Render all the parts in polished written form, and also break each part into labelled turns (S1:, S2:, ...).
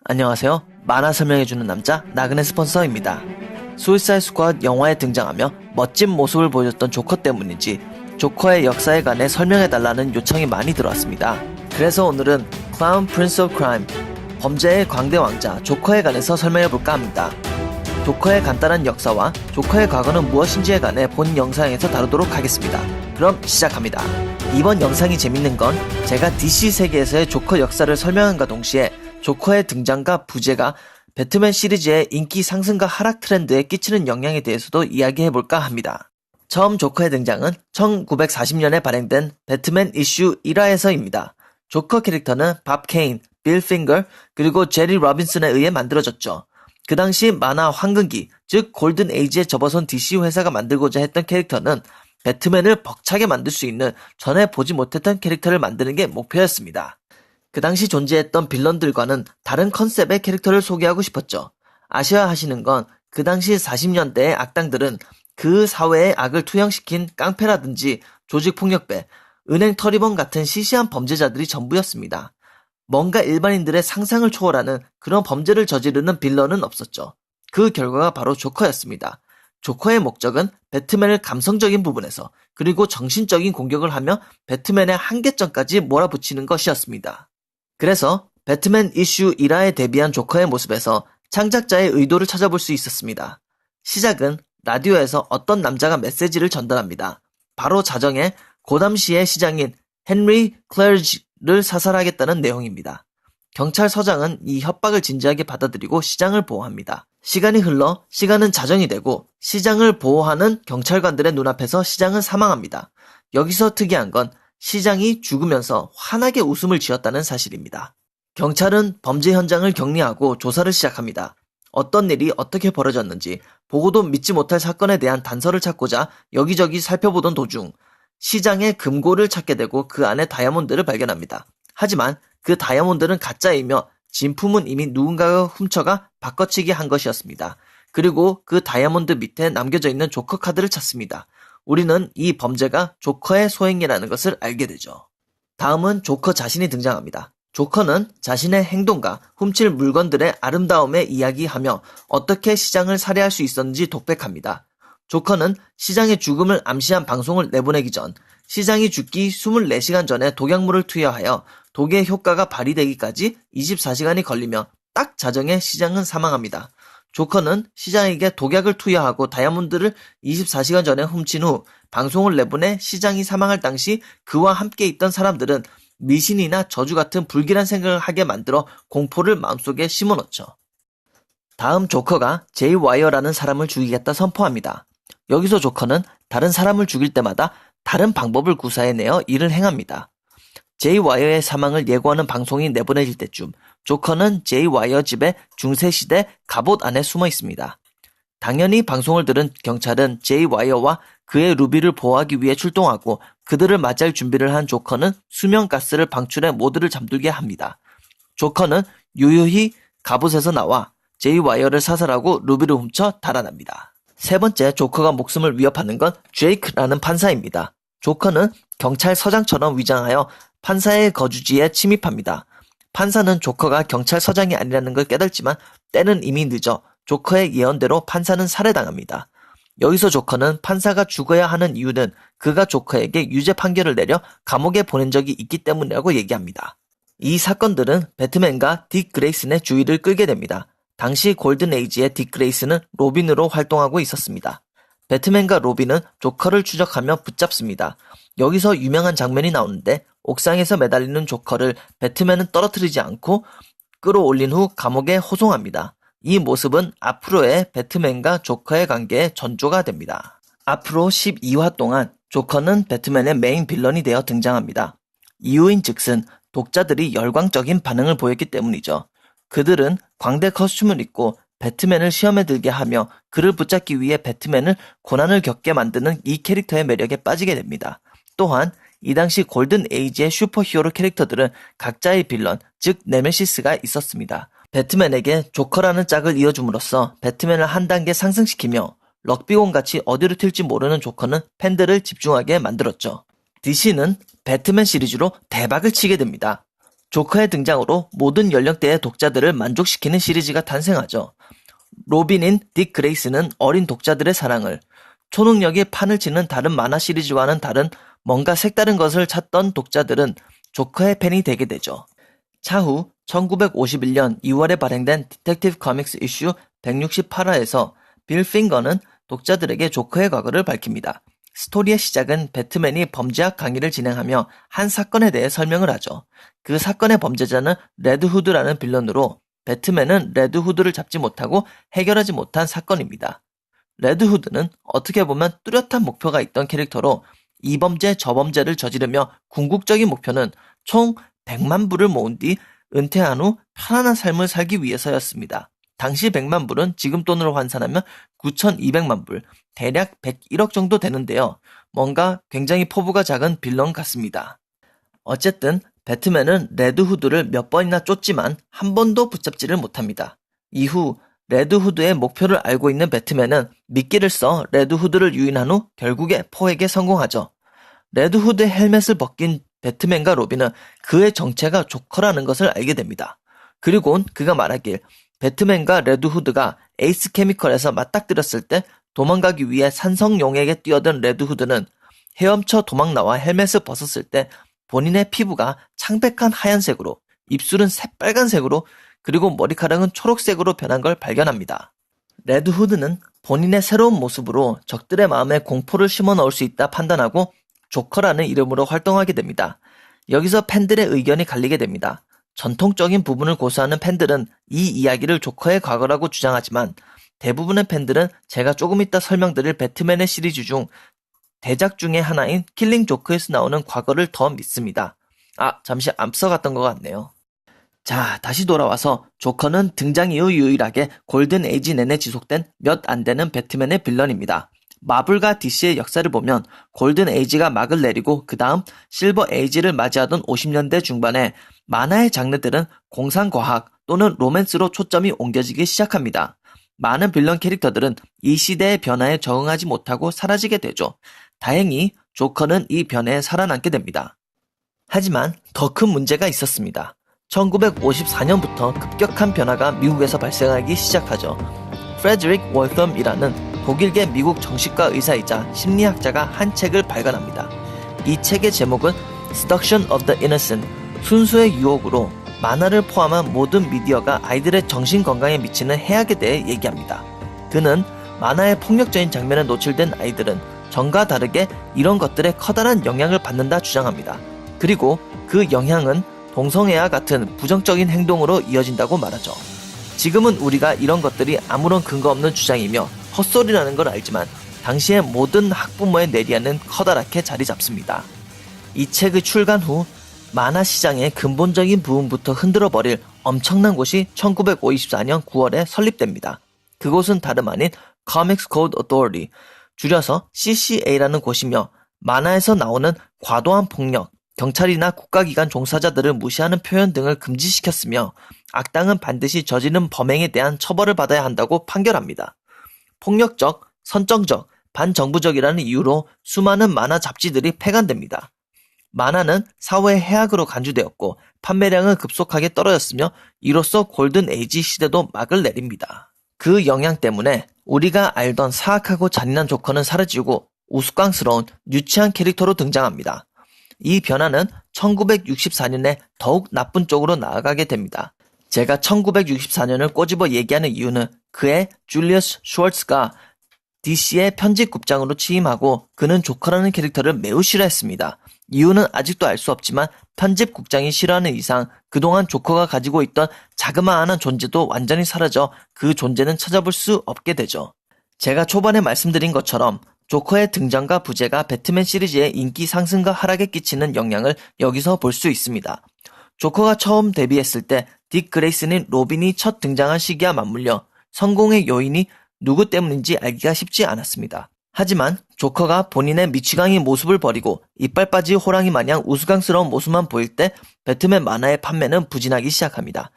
S1: 안녕하세요. 만화 설명해주는 남자 나그네 스폰서입니다. 수이사이드 스쿼드 영화에 등장하며 멋진 모습을 보여줬던 조커 때문인지 조커의 역사에 관해 설명해달라는 요청이 많이 들어왔습니다. 그래서 오늘은 Clown Prince of Crime, 범죄의 광대 왕자 조커에 관해서 설명해볼까 합니다. 조커의 간단한 역사와 조커의 과거는 무엇인지에 관해 본 영상에서 다루도록 하겠습니다. 그럼 시작합니다. 이번 영상이 재밌는 건 제가 DC 세계에서의 조커 역사를 설명함과 동시에 조커의 등장과 부재가 배트맨 시리즈의 인기 상승과 하락 트렌드에 끼치는 영향에 대해서도 이야기해볼까 합니다. 처음 조커의 등장은 1940년에 발행된 배트맨 이슈 1화에서입니다. 조커 캐릭터는 밥 케인, 빌 핑거, 그리고 제리 로빈슨에 의해 만들어졌죠. 그 당시 만화 황금기, 즉 골든 에이지에 접어선 DC 회사가 만들고자 했던 캐릭터는 배트맨을 벅차게 만들 수 있는 전에 보지 못했던 캐릭터를 만드는 게 목표였습니다. 그 당시 존재했던 빌런들과는 다른 컨셉의 캐릭터를 소개하고 싶었죠. 아셔야 하시는 건 그 당시 40년대의 악당들은 그 사회의 악을 투영시킨 깡패라든지 조직폭력배, 은행 터리범 같은 시시한 범죄자들이 전부였습니다. 뭔가 일반인들의 상상을 초월하는 그런 범죄를 저지르는 빌런은 없었죠. 그 결과가 바로 조커였습니다. 조커의 목적은 배트맨을 감성적인 부분에서 그리고 정신적인 공격을 하며 배트맨의 한계점까지 몰아붙이는 것이었습니다. 그래서 배트맨 이슈 1화에 데뷔한 조커의 모습에서 창작자의 의도를 찾아볼 수 있었습니다. 시작은 라디오에서 어떤 남자가 메시지를 전달합니다. 바로 자정에 고담시의 시장인 헨리 클레르지를 사살하겠다는 내용입니다. 경찰서장은 이 협박을 진지하게 받아들이고 시장을 보호합니다. 시간이 흘러 시간은 자정이 되고 시장을 보호하는 경찰관들의 눈앞에서 시장은 사망합니다. 여기서 특이한 건 시장이 죽으면서 환하게 웃음을 지었다는 사실입니다. 경찰은 범죄 현장을 격리하고 조사를 시작합니다. 어떤 일이 어떻게 벌어졌는지 보고도 믿지 못할 사건에 대한 단서를 찾고자 여기저기 살펴보던 도중 시장의 금고를 찾게 되고 그 안에 다이아몬드를 발견합니다. 하지만 그 다이아몬드는 가짜이며 진품은 이미 누군가가 훔쳐가 바꿔치기 한 것이었습니다. 그리고 그 다이아몬드 밑에 남겨져 있는 조커 카드를 찾습니다. 우리는 이 범죄가 조커의 소행이라는 것을 알게 되죠. 다음은 조커 자신이 등장합니다. 조커는 자신의 행동과 훔칠 물건들의 아름다움에 이야기하며 어떻게 시장을 살해할 수 있었는지 독백합니다. 조커는 시장의 죽음을 암시한 방송을 내보내기 전 시장이 죽기 24시간 전에 독약물을 투여하여 독의 효과가 발휘되기까지 24시간이 걸리며 딱 자정에 시장은 사망합니다. 조커는 시장에게 독약을 투여하고 다이아몬드를 24시간 전에 훔친 후 방송을 내보내 시장이 사망할 당시 그와 함께 있던 사람들은 미신이나 저주 같은 불길한 생각을 하게 만들어 공포를 마음속에 심어놓죠. 다음 조커가 제이 와이어라는 사람을 죽이겠다 선포합니다. 여기서 조커는 다른 사람을 죽일 때마다 다른 방법을 구사해내어 일을 행합니다. 제이 와이어의 사망을 예고하는 방송이 내보내질 때쯤 조커는 제이 와이어 집의 중세시대 갑옷 안에 숨어 있습니다. 당연히 방송을 들은 경찰은 제이 와이어와 그의 루비를 보호하기 위해 출동하고 그들을 맞이할 준비를 한 조커는 수면가스를 방출해 모두를 잠들게 합니다. 조커는 유유히 갑옷에서 나와 제이 와이어를 사살하고 루비를 훔쳐 달아납니다. 세 번째 조커가 목숨을 위협하는 건 제이크라는 판사입니다. 조커는 경찰서장처럼 위장하여 판사의 거주지에 침입합니다. 판사는 조커가 경찰서장이 아니라는 걸 깨닫지만 때는 이미 늦어 조커의 예언대로 판사는 살해당합니다. 여기서 조커는 판사가 죽어야 하는 이유는 그가 조커에게 유죄 판결을 내려 감옥에 보낸 적이 있기 때문이라고 얘기합니다. 이 사건들은 배트맨과 딕 그레이슨의 주의를 끌게 됩니다. 당시 골든 에이지의 딕 그레이슨은 로빈으로 활동하고 있었습니다. 배트맨과 로빈은 조커를 추적하며 붙잡습니다. 여기서 유명한 장면이 나오는데 옥상에서 매달리는 조커를 배트맨은 떨어뜨리지 않고 끌어올린 후 감옥에 호송합니다. 이 모습은 앞으로의 배트맨과 조커의 관계의 전조가 됩니다. 앞으로 12화 동안 조커는 배트맨의 메인 빌런이 되어 등장합니다. 이유인 즉슨 독자들이 열광적인 반응을 보였기 때문이죠. 그들은 광대 커스튬을 입고 배트맨을 시험에 들게 하며 그를 붙잡기 위해 배트맨을 고난을 겪게 만드는 이 캐릭터의 매력에 빠지게 됩니다. 또한 이 당시 골든 에이지의 슈퍼히어로 캐릭터들은 각자의 빌런, 즉 네메시스가 있었습니다. 배트맨에게 조커라는 짝을 이어줌으로써 배트맨을 한 단계 상승시키며 럭비공같이 어디로 튈지 모르는 조커는 팬들을 집중하게 만들었죠. DC는 배트맨 시리즈로 대박을 치게 됩니다. 조커의 등장으로 모든 연령대의 독자들을 만족시키는 시리즈가 탄생하죠. 로빈인 딕 그레이스는 어린 독자들의 사랑을, 초능력이 판을 치는 다른 만화 시리즈와는 다른 뭔가 색다른 것을 찾던 독자들은 조커의 팬이 되게 되죠. 차후 1951년 2월에 발행된 디텍티브 코믹스 이슈 168화에서 빌 핑거는 독자들에게 조커의 과거를 밝힙니다. 스토리의 시작은 배트맨이 범죄학 강의를 진행하며 한 사건에 대해 설명을 하죠. 그 사건의 범죄자는 레드후드라는 빌런으로 배트맨은 레드후드를 잡지 못하고 해결하지 못한 사건입니다. 레드후드는 어떻게 보면 뚜렷한 목표가 있던 캐릭터로 이 범죄 저 범죄를 저지르며 궁극적인 목표는 총 100만 불을 모은 뒤 은퇴한 후 편안한 삶을 살기 위해서였습니다. 당시 100만 불은 지금 돈으로 환산하면 9,200만 불, 대략 101억 정도 되는데요. 뭔가 굉장히 포부가 작은 빌런 같습니다. 어쨌든 배트맨은 레드후드를 몇 번이나 쫓지만 한 번도 붙잡지를 못합니다. 이후 레드후드의 목표를 알고 있는 배트맨은 미끼를 써 레드후드를 유인한 후 결국에 포획에 성공하죠. 레드후드의 헬멧을 벗긴 배트맨과 로빈은 그의 정체가 조커라는 것을 알게 됩니다. 그리고는 그가 말하길 배트맨과 레드후드가 에이스 케미컬에서 맞닥뜨렸을 때 도망가기 위해 산성용액에 뛰어든 레드후드는 헤엄쳐 도망나와 헬멧을 벗었을 때 본인의 피부가 창백한 하얀색으로, 입술은 새빨간색으로, 그리고 머리카락은 초록색으로 변한 걸 발견합니다. 레드후드는 본인의 새로운 모습으로 적들의 마음에 공포를 심어 넣을 수 있다 판단하고 조커라는 이름으로 활동하게 됩니다. 여기서 팬들의 의견이 갈리게 됩니다. 전통적인 부분을 고수하는 팬들은 이 이야기를 조커의 과거라고 주장하지만 대부분의 팬들은 제가 조금 이따 설명드릴 배트맨의 시리즈 중 대작 중의 하나인 킬링 조크에서 나오는 과거를 더 믿습니다. 잠시 앞서갔던 것 같네요. 자, 다시 돌아와서 조커는 등장 이후 유일하게 골든 에이지 내내 지속된 몇 안 되는 배트맨의 빌런입니다. 마블과 DC의 역사를 보면 골든 에이지가 막을 내리고 그 다음 실버 에이지를 맞이하던 50년대 중반에 만화의 장르들은 공상과학 또는 로맨스로 초점이 옮겨지기 시작합니다. 많은 빌런 캐릭터들은 이 시대의 변화에 적응하지 못하고 사라지게 되죠. 다행히 조커는 이 변화에 살아남게 됩니다. 하지만 더 큰 문제가 있었습니다. 1954년부터 급격한 변화가 미국에서 발생하기 시작하죠. 프레드릭 월텀이라는 독일계 미국 정신과 의사이자 심리학자가 한 책을 발간합니다. 이 책의 제목은 Seduction of the Innocent, 순수의 유혹으로 만화를 포함한 모든 미디어가 아이들의 정신건강에 미치는 해악에 대해 얘기합니다. 그는 만화의 폭력적인 장면에 노출된 아이들은 전과 다르게 이런 것들에 커다란 영향을 받는다 주장합니다. 그리고 그 영향은 동성애와 같은 부정적인 행동으로 이어진다고 말하죠. 지금은 우리가 이런 것들이 아무런 근거 없는 주장이며 헛소리라는 걸 알지만 당시의 모든 학부모의 내리에는 커다랗게 자리 잡습니다. 이 책의 출간 후 만화 시장의 근본적인 부분부터 흔들어버릴 엄청난 곳이 1954년 9월에 설립됩니다. 그곳은 다름 아닌 Comics Code Authority, 줄여서 CCA라는 곳이며 만화에서 나오는 과도한 폭력, 경찰이나 국가기관 종사자들을 무시하는 표현 등을 금지시켰으며 악당은 반드시 저지른 범행에 대한 처벌을 받아야 한다고 판결합니다. 폭력적, 선정적, 반정부적이라는 이유로 수많은 만화 잡지들이 폐간됩니다. 만화는 사회의 해악으로 간주되었고 판매량은 급속하게 떨어졌으며 이로써 골든 에이지 시대도 막을 내립니다. 그 영향 때문에 우리가 알던 사악하고 잔인한 조커는 사라지고 우스꽝스러운 유치한 캐릭터로 등장합니다. 이 변화는 1964년에 더욱 나쁜 쪽으로 나아가게 됩니다. 제가 1964년을 꼬집어 얘기하는 이유는 그의 줄리어스 슈월츠가 DC의 편집국장으로 취임하고 그는 조커라는 캐릭터를 매우 싫어했습니다. 이유는 아직도 알 수 없지만 편집국장이 싫어하는 이상 그동안 조커가 가지고 있던 자그마한 존재도 완전히 사라져 그 존재는 찾아볼 수 없게 되죠. 제가 초반에 말씀드린 것처럼 조커의 등장과 부재가 배트맨 시리즈의 인기 상승과 하락에 끼치는 영향을 여기서 볼 수 있습니다. 조커가 처음 데뷔했을 때 딕 그레이슨인 로빈이 첫 등장한 시기와 맞물려 성공의 요인이 누구 때문인지 알기가 쉽지 않았습니다. 하지만 조커가 본인의 미치광이 모습을 버리고 이빨 빠진 호랑이 마냥 우스꽝스러운 모습만 보일 때 배트맨 만화의 판매는 부진하기 시작합니다.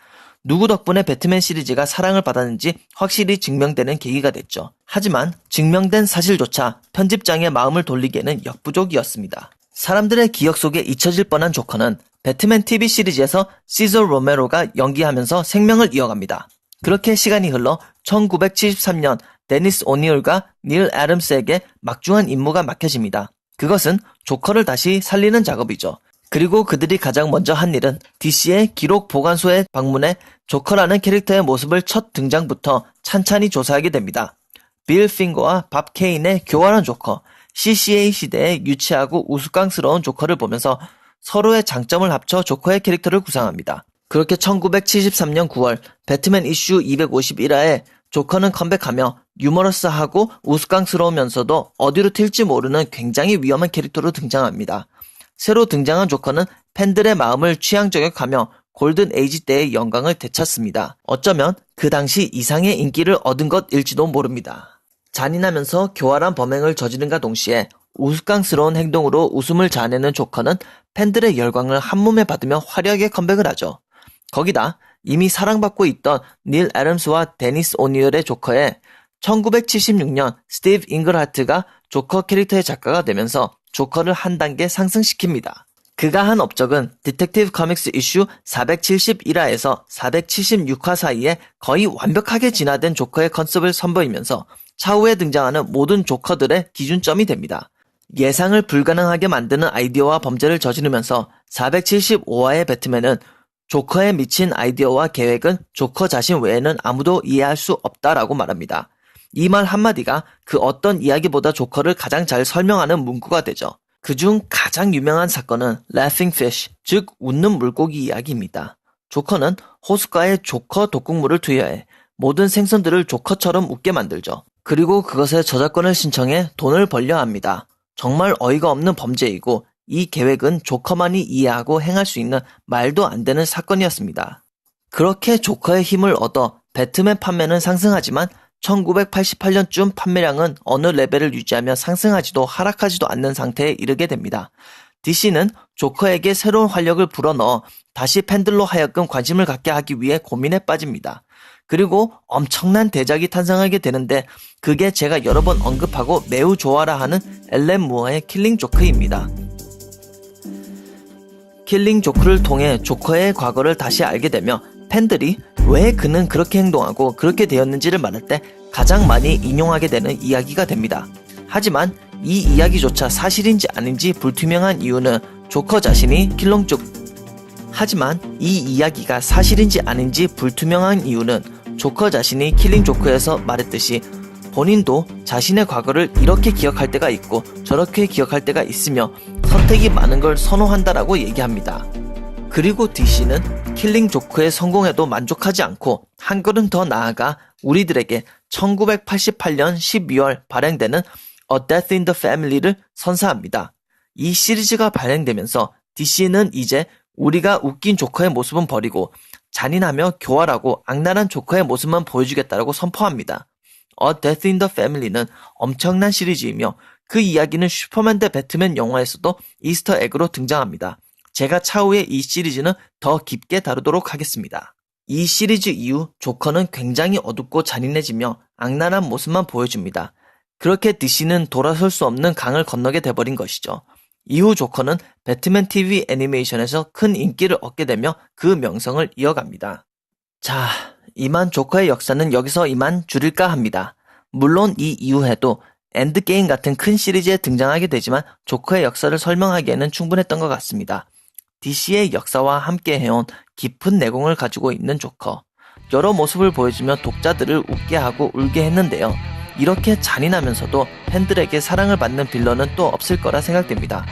S1: 누구 덕분에 배트맨 시리즈가 사랑을 받았는지 확실히 증명되는 계기가 됐죠. 하지만 증명된 사실조차 편집장의 마음을 돌리기에는 역부족이었습니다. 사람들의 기억 속에 잊혀질 뻔한 조커는 배트맨 TV 시리즈에서 시저 로메로가 연기하면서 생명을 이어갑니다. 그렇게 시간이 흘러 1973년 데니스 오니얼과 닐 애덤스에게 막중한 임무가 맡겨집니다. 그것은 조커를 다시 살리는 작업이죠. 그리고 그들이 가장 먼저 한 일은 DC의 기록 보관소에 방문해 조커라는 캐릭터의 모습을 첫 등장부터 찬찬히 조사하게 됩니다. 빌 핑거와 밥 케인의 교활한 조커, CCA 시대의 유치하고 우스꽝스러운 조커를 보면서 서로의 장점을 합쳐 조커의 캐릭터를 구상합니다. 그렇게 1973년 9월 배트맨 이슈 251화에 조커는 컴백하며 유머러스하고 우스꽝스러우면서도 어디로 튈지 모르는 굉장히 위험한 캐릭터로 등장합니다. 새로 등장한 조커는 팬들의 마음을 취향 저격하며 골든 에이지 때의 영광을 되찾습니다. 어쩌면 그 당시 이상의 인기를 얻은 것일지도 모릅니다. 잔인하면서 교활한 범행을 저지른과 동시에 우스꽝스러운 행동으로 웃음을 자아내는 조커는 팬들의 열광을 한몸에 받으며 화려하게 컴백을 하죠. 거기다 이미 사랑받고 있던 닐 애덤스와 데니스 오니얼의 조커에 1976년 스티브 잉글하트가 조커 캐릭터의 작가가 되면서 조커를 한 단계 상승시킵니다. 그가 한 업적은 디텍티브 코믹스 이슈 471화에서 476화 사이에 거의 완벽하게 진화된 조커의 컨셉을 선보이면서 차후에 등장하는 모든 조커들의 기준점이 됩니다. 예상을 불가능하게 만드는 아이디어와 범죄를 저지르면서 475화의 배트맨은 조커에 미친 아이디어와 계획은 조커 자신 외에는 아무도 이해할 수 없다라고 말합니다. 이 말 한마디가 그 어떤 이야기보다 조커를 가장 잘 설명하는 문구가 되죠. 그중 가장 유명한 사건은 Laughing Fish, 즉 웃는 물고기 이야기입니다. 조커는 호숫가에 조커 독극물을 투여해 모든 생선들을 조커처럼 웃게 만들죠. 그리고 그것의 저작권을 신청해 돈을 벌려 합니다. 정말 어이가 없는 범죄이고 이 계획은 조커만이 이해하고 행할 수 있는 말도 안 되는 사건이었습니다. 그렇게 조커의 힘을 얻어 배트맨 판매는 상승하지만 1988년쯤 판매량은 어느 레벨을 유지하며 상승하지도 하락하지도 않는 상태에 이르게 됩니다. DC는 조커에게 새로운 활력을 불어넣어 다시 팬들로 하여금 관심을 갖게 하기 위해 고민에 빠집니다. 그리고 엄청난 대작이 탄생하게 되는데 그게 제가 여러 번 언급하고 매우 좋아라 하는 앨런 무어의 킬링 조크입니다. 킬링 조크를 통해 조커의 과거를 다시 알게 되며 팬들이 왜 그는 그렇게 행동하고 그렇게 되었는지를 말할 때 가장 많이 인용하게 되는 이야기가 됩니다. 하지만 이 이야기조차 사실인지 아닌지 불투명한 이유는 조커 자신이 하지만 이 이야기가 사실인지 아닌지 불투명한 이유는 조커 자신이 킬링 조크에서 말했듯이 본인도 자신의 과거를 이렇게 기억할 때가 있고 저렇게 기억할 때가 있으며 선택이 많은 걸 선호한다라고 얘기합니다. 그리고 DC는 킬링 조크의 성공에도 만족하지 않고 한 걸음 더 나아가 우리들에게 1988년 12월 발행되는 A Death in the Family를 선사합니다. 이 시리즈가 발행되면서 DC는 이제 우리가 웃긴 조커의 모습은 버리고 잔인하며 교활하고 악랄한 조커의 모습만 보여주겠다라고 선포합니다. A Death in the Family는 엄청난 시리즈이며 그 이야기는 슈퍼맨 대 배트맨 영화에서도 이스터 에그로 등장합니다. 제가 차후에 이 시리즈는 더 깊게 다루도록 하겠습니다. 이 시리즈 이후 조커는 굉장히 어둡고 잔인해지며 악랄한 모습만 보여줍니다. 그렇게 DC는 돌아설 수 없는 강을 건너게 돼버린 것이죠. 이후 조커는 배트맨 TV 애니메이션에서 큰 인기를 얻게 되며 그 명성을 이어갑니다. 자, 이만 조커의 역사는 여기서 이만 줄일까 합니다. 물론 이 이후에도 엔드게임 같은 큰 시리즈에 등장하게 되지만 조커의 역사를 설명하기에는 충분했던 것 같습니다. DC의 역사와 함께 해온 깊은 내공을 가지고 있는 조커. 여러 모습을 보여주며 독자들을 웃게 하고 울게 했는데요. 이렇게 잔인하면서도 팬들에게 사랑을 받는 빌런은 또 없을 거라 생각됩니다.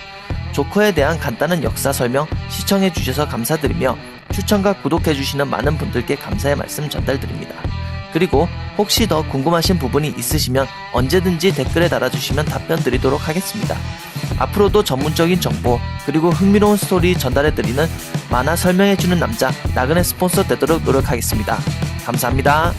S1: 조커에 대한 간단한 역사 설명 시청해주셔서 감사드리며 추천과 구독해주시는 많은 분들께 감사의 말씀 전달드립니다. 그리고 혹시 더 궁금하신 부분이 있으시면 언제든지 댓글에 달아주시면 답변 드리도록 하겠습니다. 앞으로도 전문적인 정보 그리고 흥미로운 스토리 전달해드리는 만화 설명해주는 남자 나그네 스폰서 되도록 노력하겠습니다. 감사합니다.